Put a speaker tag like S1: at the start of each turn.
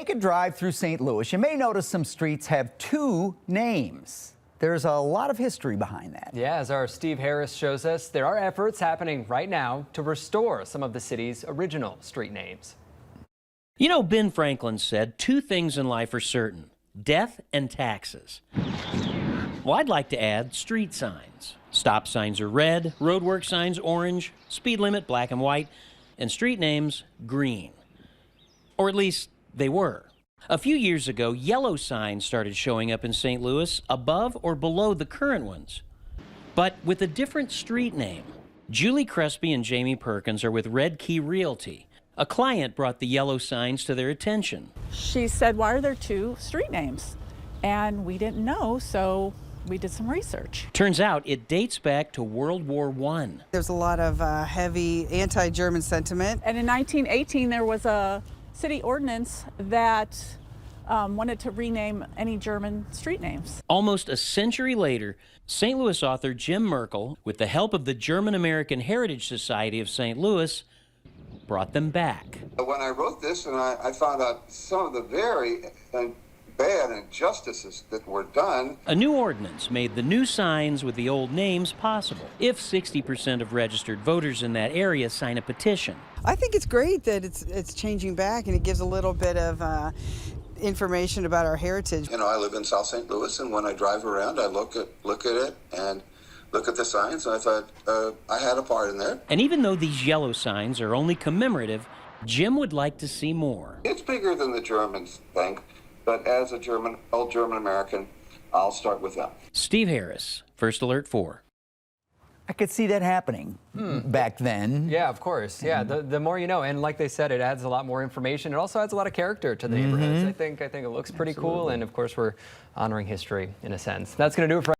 S1: Take a drive through St. Louis. You may notice some streets have two names. There's a lot of history behind that.
S2: Yeah, as our Steve Harris shows us, there are efforts happening right now to restore some of the city's original street names.
S3: You know, Ben Franklin said two things in life are certain: death and taxes. Well, I'd like to add street signs. Stop signs are red, roadwork signs orange, speed limit black and white, and street names green. Or at least they were. A few years ago, yellow signs started showing up in St. Louis above or below the current ones, but with a different street name. Julie Crespi and Jamie Perkins are with Red Key Realty. A client brought the yellow signs to their attention.
S4: She said, "Why are there two street names?" And we didn't know, so we did some research.
S3: Turns out it dates back to World War I.
S5: There's a lot of heavy anti-German sentiment.
S4: And in 1918, there was a city ordinance that wanted to rename any German street names.
S3: Almost a century later, St. Louis author Jim Merkel, with the help of the German American Heritage Society of St. Louis, brought them back.
S6: When I wrote this and I found out some of the very bad injustices that were done.
S3: A new ordinance made the new signs with the old names possible if 60% of registered voters in that area sign a petition.
S5: I think it's great that it's changing back, and it gives a little bit of information about our heritage.
S6: You know, I live in South St. Louis, and when I drive around, I look at it and look at the signs, and I thought I had a part in there.
S3: And even though these yellow signs are only commemorative, Jim would like to see more.
S6: It's bigger than the Germans think, but as a old German American, I'll start with them.
S3: Steve Harris, First Alert 4.
S1: I could see that happening back then.
S2: Yeah, of course. Yeah, the more you know, and like they said, it adds a lot more information. It also adds a lot of character to the neighborhoods. I think it looks pretty cool, and of course we're honoring history in a sense. That's going to do it for